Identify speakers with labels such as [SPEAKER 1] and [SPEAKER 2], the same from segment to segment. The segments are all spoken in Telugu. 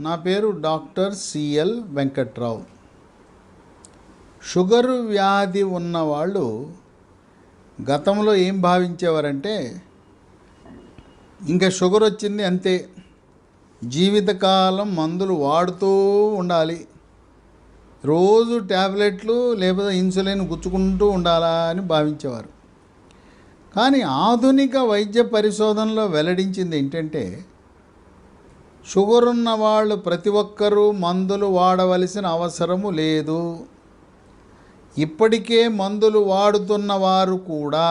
[SPEAKER 1] నా పేరు డాక్టర్ సిఎల్ వెంకట్రావు. షుగర్ వ్యాధి ఉన్నవాళ్ళు గతంలో ఏం భావించేవారంటే, ఇంకా షుగర్ వచ్చింది అంతే, జీవితకాలం మందులు వాడుతూ ఉండాలి, రోజు ట్యాబ్లెట్లు లేకపోతే ఇన్సులిన్ గుచ్చుకుంటూ ఉండాలా అని భావించేవారు. కానీ ఆధునిక వైద్య పరిశోధనలో వెల్లడించింది ఏంటంటే, షుగర్ ఉన్న వాళ్ళు ప్రతి ఒక్కరూ మందులు వాడవలసిన అవసరము లేదు. ఇప్పటికే మందులు వాడుతున్న వారు కూడా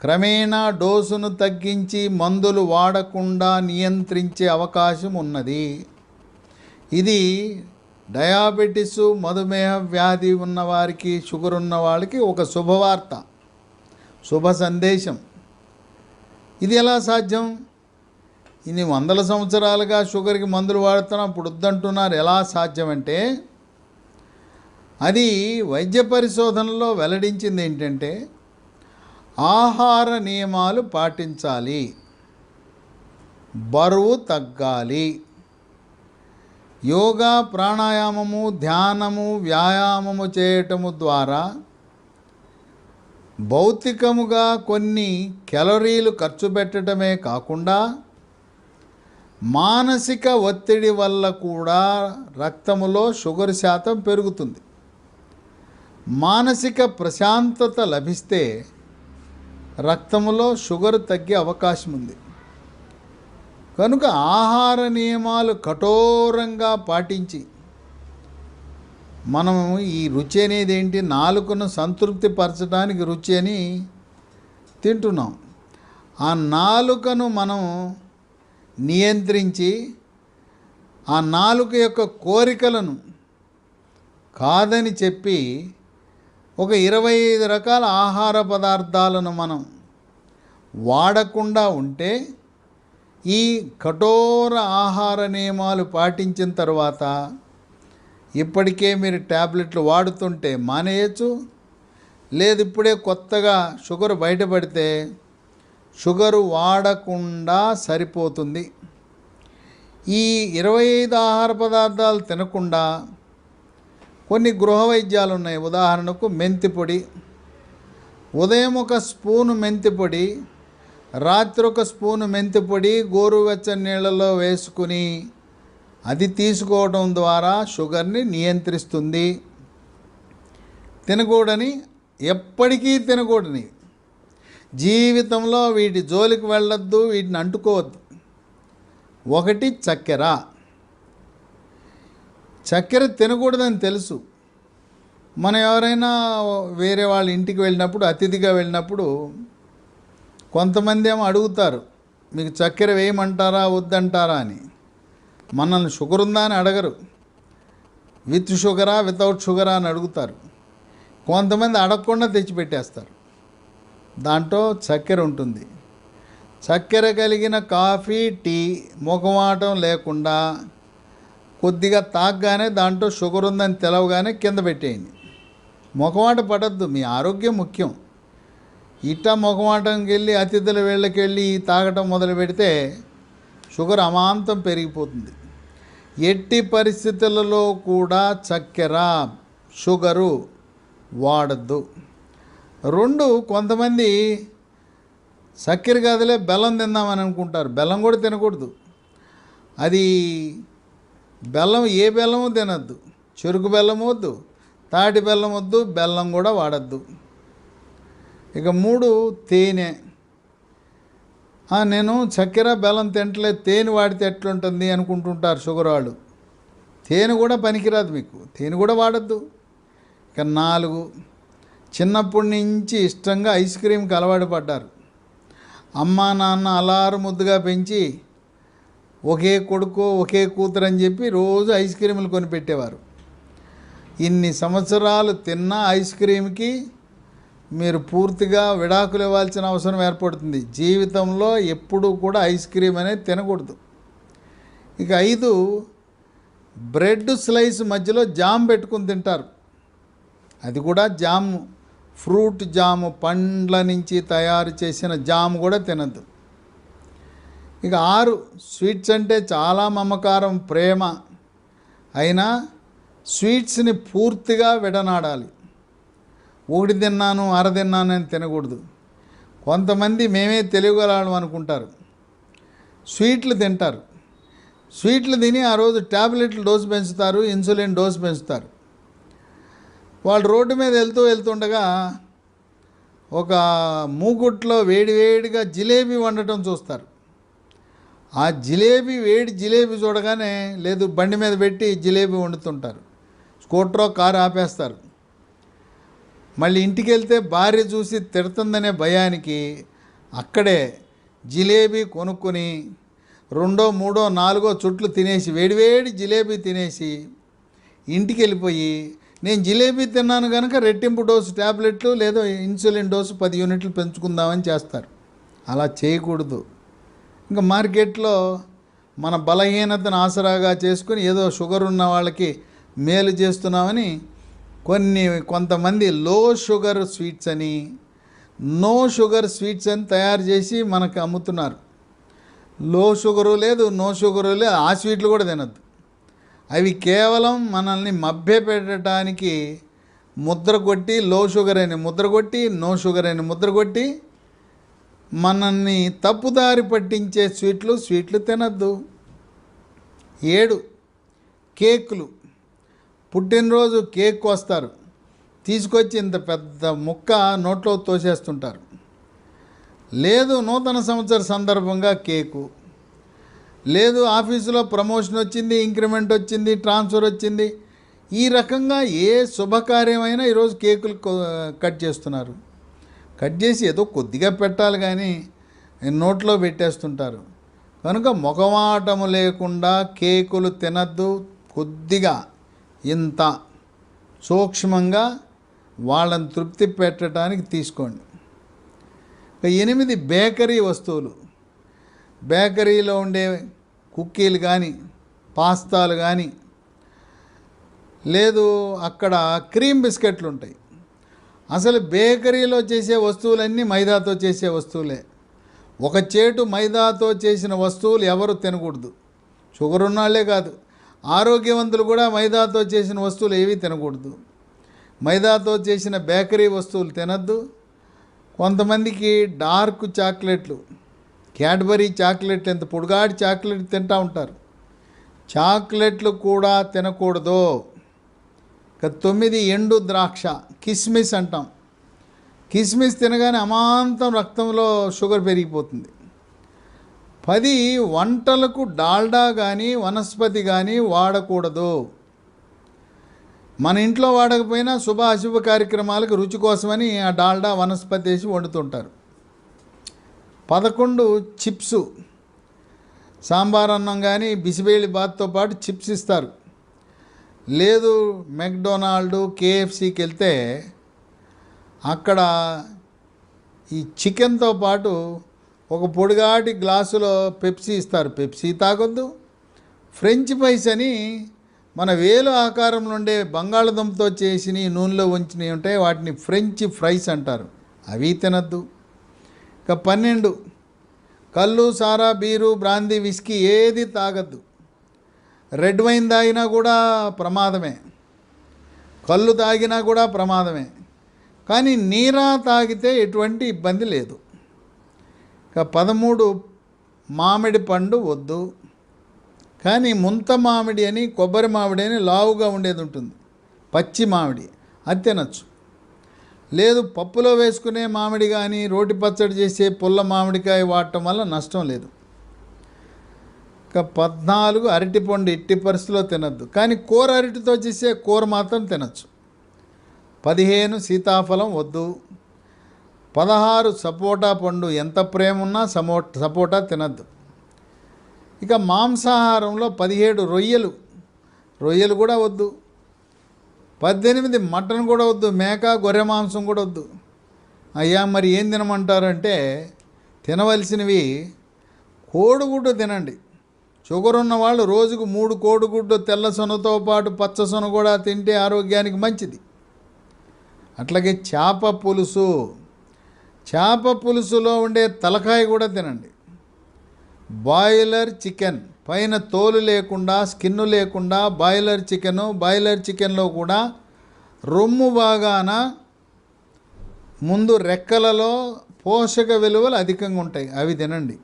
[SPEAKER 1] క్రమేణా డోసును తగ్గించి మందులు వాడకుండా నియంత్రించే అవకాశం ఉన్నది. ఇది డయాబెటిస్, మధుమేహ వ్యాధి ఉన్నవారికి, షుగర్ ఉన్న వాళ్ళకి ఒక శుభవార్త, శుభ సందేశం. ఇది ఎలా సాధ్యం? ఇన్ని వందల సంవత్సరాలుగా షుగర్కి మందులు వాడుతున్నాం, ఇప్పుడు వద్దంటున్నారు. ఎలా సాధ్యమంటే, అది వైద్య పరిశోధనలో వెల్లడించింది ఏంటంటే, ఆహార నియమాలు పాటించాలి, బరువు తగ్గాలి, యోగా, ప్రాణాయామము, ధ్యానము, వ్యాయామము చేయటము ద్వారా భౌతికముగా కొన్ని క్యాలరీలు ఖర్చు పెట్టడమే కాకుండా మానసిక ఒత్తిడి వల్ల కూడా రక్తములో షుగర్ శాతం పెరుగుతుంది. మానసిక ప్రశాంతత లభిస్తే రక్తములో షుగర్ తగ్గే అవకాశం ఉంది. కనుక ఆహార నియమాలు కఠోరంగా పాటించి మనం ఈ రుచి అనేది ఏంటి, నాలుకను సంతృప్తి పరచడానికి రుచి అని తింటున్నాం. ఆ నాలుకను మనం నియంత్రించి ఆ నాలుక యొక్క కోరికలను కాదని చెప్పి ఒక 25 రకాల ఆహార పదార్థాలను మనం వాడకుండా ఉంటే, ఈ కఠోర ఆహార నియమాలు పాటించిన తర్వాత ఇప్పటికే మీరు ట్యాబ్లెట్లు వాడుతుంటే మానేయచ్చు. లేదు ఇప్పుడే కొత్తగా షుగర్ బయటపడితే షుగరు వాడకుండా సరిపోతుంది. ఈ 25 ఆహార పదార్థాలు తినకుండా కొన్ని గృహ వైద్యాలు ఉన్నాయి. ఉదాహరణకు మెంతి పొడి, ఉదయం ఒక స్పూను మెంతి పొడి, రాత్రి ఒక స్పూను మెంతి పొడి గోరువెచ్చని నీళ్ళలో వేసుకుని అది తీసుకోవడం ద్వారా షుగర్ని నియంత్రిస్తుంది. తినకూడని, ఎప్పటికీ తినకూడని, జీవితంలో వీటి జోలికి వెళ్ళొద్దు, వీటిని అంటుకోవద్దు. ఒకటి చక్కెర. చక్కెర తినకూడదని తెలుసు. మనం ఎవరైనా వేరే వాళ్ళ ఇంటికి వెళ్ళినప్పుడు, అతిథిగా వెళ్ళినప్పుడు కొంతమంది ఏమో అడుగుతారు, మీకు చక్కెర వేయమంటారా వద్దంటారా అని. మనల్ని షుగర్ ఉందా అని అడగరు, విత్ షుగరా వితౌట్ షుగరా అని అడుగుతారు. కొంతమంది అడగకుండా తెచ్చిపెట్టేస్తారు, దాంట్లో చక్కెర ఉంటుంది. చక్కెర కలిగిన కాఫీ, టీ మొగమాటం లేకుండా కొద్దిగా తాగగానే దాంట్లో షుగర్ ఉందని తెలవగానే కింద పెట్టేయండి. మొగమాట పడద్దు, మీ ఆరోగ్యం ముఖ్యం. ఇట్టా మొగమాటంకి వెళ్ళి అతిథుల వేళ్ళకి వెళ్ళి తాగటం మొదలు పెడితే షుగర్ అమాంతం పెరిగిపోతుంది. ఎట్టి పరిస్థితులలో కూడా చక్కెర, షుగరు వాడద్దు. 2, కొంతమంది చక్కెర కాదులే బెల్లం తిందామని అనుకుంటారు. బెల్లం కూడా తినకూడదు. అది బెల్లం, ఏ బెల్లము తినద్దు. చెరుకు బెల్లం వద్దు, తాటి బెల్లం వద్దు, బెల్లం కూడా వాడద్దు. ఇక 3, తేనె. నేను చక్కెర బెల్లం తింటలేదు, తేనె వాడితే ఎట్లుంటుంది అనుకుంటుంటారు షుగర్ వాళ్ళు. తేనె కూడా పనికిరాదు మీకు, తేనె కూడా వాడద్దు. ఇక 4, చిన్నప్పటి నుంచి ఇష్టంగా ఐస్ క్రీమ్కి అలవాటు పడ్డారు. అమ్మా నాన్న అలారు ముద్దుగా పెంచి ఒకే కొడుకు ఒకే కూతురు అని చెప్పి రోజు ఐస్ క్రీములు కొనిపెట్టేవారు. ఇన్ని సంవత్సరాలు తిన్న ఐస్ క్రీమ్కి మీరు పూర్తిగా విడాకులు ఇవ్వాల్సిన అవసరం ఏర్పడుతుంది. జీవితంలో ఎప్పుడూ కూడా ఐస్ క్రీమ్ అనేది తినకూడదు. ఇక 5, బ్రెడ్ స్లైస్ మధ్యలో జామ్ పెట్టుకుని తింటారు. అది కూడా జాము, ఫ్రూట్ జాము, పండ్ల నుంచి తయారు చేసిన జాము కూడా తినద్దు. ఇక 6 స్వీట్స్ అంటే చాలా మమకారం, ప్రేమ. అయినా స్వీట్స్ని పూర్తిగా విడనాడాలి. ఒకటి తిన్నాను, అర తిన్నాను అని తినకూడదు. కొంతమంది మేమే తెలియగలం అనుకుంటారు, స్వీట్లు తింటారు. స్వీట్లు తిని ఆ రోజు ట్యాబ్లెట్లు డోసు పెంచుతారు, ఇన్సులిన్ డోసు పెంచుతారు. వాళ్ళు రోడ్డు మీద వెళ్తుండగా ఒక మూకుట్లో వేడివేడిగా జిలేబీ వండటం చూస్తారు. ఆ వేడి జిలేబీ చూడగానే లేదు బండి మీద పెట్టి జిలేబీ వండుతుంటారు. స్కూటరో కారు ఆపేస్తారు. మళ్ళీ ఇంటికి వెళ్తే భార్య చూసి తిడుతుందనే భయానికి అక్కడే జిలేబీ కొనుక్కొని 2, 3, 4 చుట్లు తినేసి, వేడివేడి జిలేబీ తినేసి ఇంటికి వెళ్ళిపోయి, నేను జిలేబీ తిన్నాను కనుక రెట్టింపు డోసు ట్యాబ్లెట్లు లేదో ఇన్సులిన్ డోసు 10 యూనిట్లు పెంచుకుందామని చేస్తారు. అలా చేయకూడదు. ఇంకా మార్కెట్లో మన బలహీనతను ఆసరాగా చేసుకుని ఏదో షుగర్ ఉన్న వాళ్ళకి మేలు చేస్తున్నామని కొంతమంది లో షుగర్ స్వీట్స్ అని, నో షుగర్ స్వీట్స్ అని తయారు చేసి మనకు అమ్ముతున్నారు. లో షుగరు లేదు, నో షుగరు లేదు, ఆ స్వీట్లు కూడా తినద్దు. అవి కేవలం మనల్ని మభ్యపెట్టడానికి ముద్ర కొట్టి, లో షుగర్ అని ముద్ర కొట్టి, నో షుగర్ అని ముద్ర కొట్టి మనల్ని తప్పుదారి పట్టించే స్వీట్లు తినద్దు. 7 కేకులు. పుట్టినరోజు కేక్ వస్తారు, తీసుకొచ్చి ఇంత పెద్ద ముక్క నోట్లో తోసేస్తుంటారు. లేదు నూతన సంవత్సర సందర్భంగా కేకు, లేదు ఆఫీసులో ప్రమోషన్ వచ్చింది, ఇంక్రిమెంట్ వచ్చింది, ట్రాన్స్ఫర్ వచ్చింది, ఈ రకంగా ఏ శుభకార్యమైనా ఈరోజు కేకులు కట్ చేస్తున్నారు. కట్ చేసి ఏదో కొద్దిగా పెట్టాలి కానీ నోట్లో పెట్టేస్తుంటారు. కనుక మొఖమాటము లేకుండా కేకులు తినద్దు. కొద్దిగా ఇంత సూక్ష్మంగా వాళ్ళని తృప్తి పెట్టడానికి తీసుకోండి. 8 బేకరీ వస్తువులు. బేకరీలో ఉండే కుక్కీలు కానీ, పాస్తాలు కానీ, లేదు అక్కడ క్రీమ్ బిస్కెట్లు ఉంటాయి. అసలు బేకరీలో చేసే వస్తువులన్నీ మైదాతో చేసే వస్తువులే. ఒక చేటు మైదాతో చేసిన వస్తువులు ఎవరు తినకూడదు. షుగర్ ఉన్నాళ్లే కాదు, ఆరోగ్యవంతులు కూడా మైదాతో చేసిన వస్తువులు ఏవి తినకూడదు. మైదాతో చేసిన బేకరీ వస్తువులు తినద్దు. కొంతమందికి డార్క్ చాక్లెట్లు, క్యాడ్బరీ చాక్లెట్లు, ఎంత పొడుగాటి చాక్లెట్ తింటూ ఉంటారు. చాక్లెట్లు కూడా తినకూడదు. 9 ఎండు ద్రాక్ష, కిస్మిస్ అంటాం. కిస్మిస్ తినగానే అమాంతం రక్తంలో షుగర్ పెరిగిపోతుంది. 10 వంటలకు డాల్డా కానీ వనస్పతి కానీ వాడకూడదు. మన ఇంట్లో వాడకపోయినా శుభ అశుభ కార్యక్రమాలకు రుచి కోసమని ఆ డాల్డా వనస్పతి వేసి వండుతుంటారు. 11 చిప్సు. సాంబార్ అన్నం కానీ బిసిబేళి బాత్తో పాటు చిప్స్ ఇస్తారు. లేదు మెక్డొనాల్డ్, కేఎఫ్సీకి వెళ్తే అక్కడ ఈ చికెన్తో పాటు ఒక పొడిగాటి గ్లాసులో పెప్సీ ఇస్తారు. పెప్సీ తాగొద్దు. ఫ్రెంచ్ ఫ్రైస్ అని మన వేలు ఆకారంలో ఉండే బంగాళదుంపతో చేసి నూనెలో ఉంచినవి ఉంటాయి, వాటిని ఫ్రెంచ్ ఫ్రైస్ అంటారు. అవి తినద్దు. ఇక 12 కళ్ళు, సారా, బీరు, బ్రాందీ, విస్కీ ఏది తాగద్దు. రెడ్ వైన్ తాగినా కూడా ప్రమాదమే, కళ్ళు తాగినా కూడా ప్రమాదమే. కానీ నీరా తాగితే ఎటువంటి ఇబ్బంది లేదు. ఇక 13 మామిడి పండు వద్దు. కానీ ముంత మామిడి అని, కొబ్బరి మామిడి అని లావుగా ఉండేది ఉంటుంది, పచ్చి మామిడి, అది తినచ్చు. లేదు పప్పులో వేసుకునే మామిడి కానీ, రోటి పచ్చడి చేసే పుల్ల మామిడికాయ వాడటం వల్ల నష్టం లేదు. ఇక 14 అరటిపండు ఎట్టి పరిస్థితిలో తినద్దు. కానీ కూర అరటితో చేసే కూర మాత్రం తినచ్చు. 15 సీతాఫలం వద్దు. 16 సపోటా పండు. ఎంత ప్రేమ ఉన్నా సపోటా తినద్దు. ఇక మాంసాహారంలో 17 రొయ్యలు కూడా వద్దు. 18 మటన్ కూడా వద్దు. మేక, గొర్రె మాంసం కూడా వద్దు. అయ్యా మరి ఏం తినమంటారంటే తినవలసినవి కోడిగుడ్డు తినండి. షుగర్ ఉన్న వాళ్ళు రోజుకు 3 కోడిగుడ్డు తెల్ల సొనతో పాటు పచ్చ సొన కూడా తింటే ఆరోగ్యానికి మంచిది. అట్లాగే చేప పులుసులో ఉండే తలకాయ కూడా తినండి. బాయిలర్ చికెన్ పైన తోలు లేకుండా స్కిన్ను లేకుండా బాయిలర్ చికెన్లో కూడా రొమ్ము భాగాన ముందు రెక్కలలో పోషక విలువలు అధికంగా ఉంటాయి, అవి తినండి.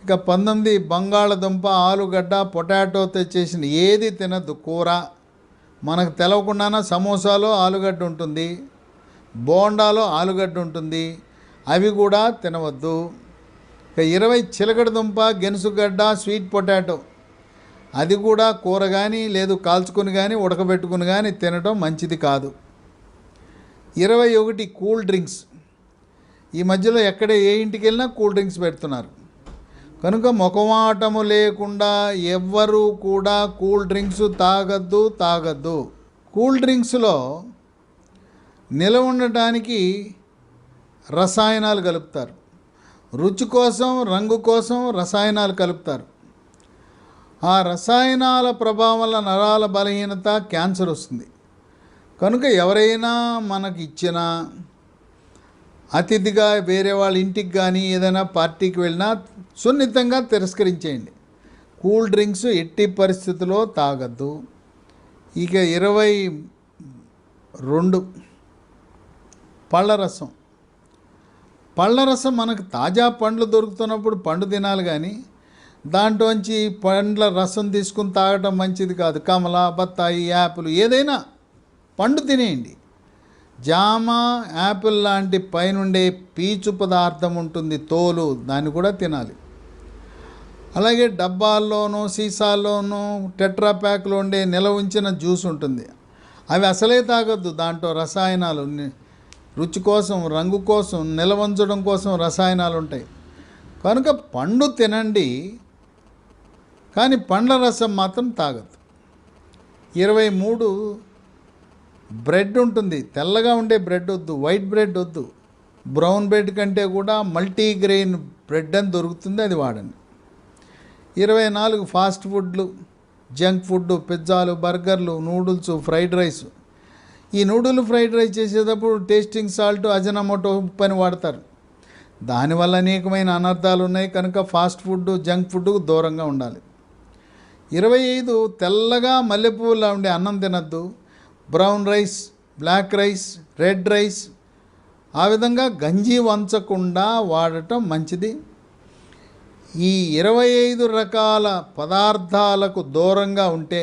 [SPEAKER 1] ఇక 19 బంగాళదుంప, ఆలుగడ్డ, పొటాటోతో చేసిన ఏది తినద్దు. కూర మనకు తెలవకుండానే సమోసాలో ఆలుగడ్డ ఉంటుంది, బోండాలో ఆలుగడ్డ ఉంటుంది, అవి కూడా తినవద్దు. ఇక 20 చిలకడ దుంప, గెనుసుగడ్డ, స్వీట్ పొటాటో, అది కూడా కూర కానీ లేదు కాల్చుకుని కానీ ఉడకబెట్టుకుని కానీ తినడం మంచిది కాదు. 21 కూల్ డ్రింక్స్. ఈ మధ్యలో ఎక్కడ ఏ ఇంటికి వెళ్ళినా కూల్ డ్రింక్స్ పెడుతున్నారు కనుక మొఖమాటము లేకుండా ఎవ్వరూ కూడా కూల్ డ్రింక్స్ తాగద్దు. కూల్ డ్రింక్స్లో నిలవ ఉండటానికి రసాయనాలు కలుపుతారు, రుచి కోసం రంగు కోసం రసాయనాలు కలుపుతారు. ఆ రసాయనాల ప్రభావం వల్ల నరాల బలహీనత, క్యాన్సర్ వస్తుంది. కనుక ఎవరైనా మనకి ఇచ్చిన అతిథిగా వేరే వాళ్ళ ఇంటికి కానీ ఏదైనా పార్టీకి వెళ్ళినా సున్నితంగా తిరస్కరించేయండి. కూల్ డ్రింక్స్ ఎట్టి పరిస్థితుల్లో తాగద్దు. ఇక 22 పళ్ళరసం. పళ్ళరసం మనకు తాజా పండ్లు దొరుకుతున్నప్పుడు పండు తినాలి కానీ దాంట్లోంచి పండ్ల రసం తీసుకుని తాగటం మంచిది కాదు. కమల, బత్తాయి, యాపిల్ ఏదైనా పండు తినేయండి. జామ, యాపిల్ లాంటి పైనుండే పీచు పదార్థం ఉంటుంది, తోలు, దాన్ని కూడా తినాలి. అలాగే డబ్బాల్లోనూ సీసాల్లోనూ టెట్రా ప్యాక్లో ఉండే నిల్వ ఉంచిన జ్యూస్ ఉంటుంది, అవి అసలే తాగొద్దు. దాంట్లో రసాయనాలు, రుచి కోసం రంగు కోసం నిల్వ ఉంచడం కోసం రసాయనాలు ఉంటాయి. కనుక పండు తినండి కానీ పండ్ల రసం మాత్రం తాగద్దు. 23 బ్రెడ్ ఉంటుంది, తెల్లగా ఉండే బ్రెడ్ వద్దు, వైట్ బ్రెడ్ వద్దు. బ్రౌన్ బ్రెడ్ కంటే కూడా మల్టీగ్రెయిన్ బ్రెడ్ అని దొరుకుతుంది, అది వాడండి. 24 ఫాస్ట్ ఫుడ్లు, జంక్ ఫుడ్, పిజ్జాలు, బర్గర్లు, నూడిల్స్, ఫ్రైడ్ రైస్. ఈ నూడిల్ ఫ్రైడ్ రైస్ చేసేటప్పుడు టేస్టింగ్ సాల్ట్, అజనమోటో ఉప్పు అని వాడతారు. దానివల్ల అనేకమైన అనర్థాలు ఉన్నాయి. కనుక ఫాస్ట్ ఫుడ్, జంక్ ఫుడ్కు దూరంగా ఉండాలి. 25 తెల్లగా మల్లెపూలా ఉండే అన్నం తినద్దు. Brown rice, black rice, red rice, ఆ విధంగా గంజి వంచకుండా వాడటం మంచిది. ఈ 25 రకాల పదార్థాలకు దూరంగా ఉంటే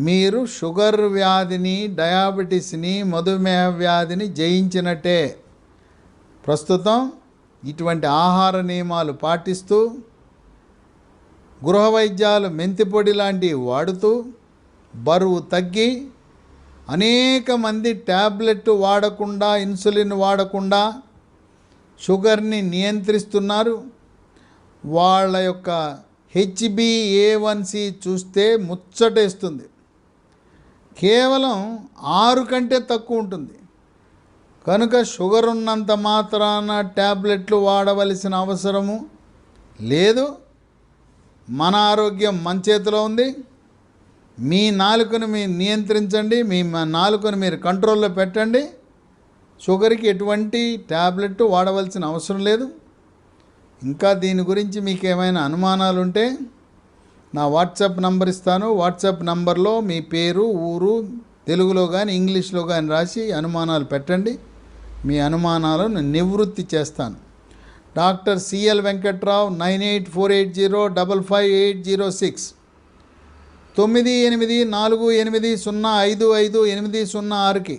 [SPEAKER 1] మీరు షుగర్ వ్యాధిని, డయాబెటీస్ని, మధుమేహ వ్యాధిని జయించినట్టే. ప్రస్తుతం ఇటువంటి ఆహార నియమాలు పాటిస్తూ గృహ వైద్యాలు, మెంతిపొడి లాంటివి వాడుతూ బరువు తగ్గి అనేక మంది ట్యాబ్లెట్ వాడకుండా, ఇన్సులిన్ వాడకుండా షుగర్ని నియంత్రిస్తున్నారు. వాళ్ళ యొక్క HbA1c చూస్తే ముచ్చటేస్తుంది, కేవలం 6 కంటే తక్కువ ఉంటుంది. కనుక షుగర్ ఉన్నంత మాత్రాన ట్యాబ్లెట్లు వాడవలసిన అవసరము లేదు. మన ఆరోగ్యం మన చేతిలో ఉంది. మీ నాలుకను మీరు నియంత్రించండి, మీ నాలుకను మీరు కంట్రోల్లో పెట్టండి. షుగర్కి ఎటువంటి ట్యాబ్లెట్ వాడవలసిన అవసరం లేదు. ఇంకా దీని గురించి మీకు ఏమైనా అనుమానాలు ఉంటే నా వాట్సాప్ నంబర్ ఇస్తాను. వాట్సాప్ నంబర్లో మీ పేరు, ఊరు తెలుగులో కానీ ఇంగ్లీష్లో కానీ రాసి అనుమానాలు పెట్టండి. మీ అనుమానాలను నివృత్తి చేస్తాను. Doctor CL Venkatrao, 9848055806, 9848055806కి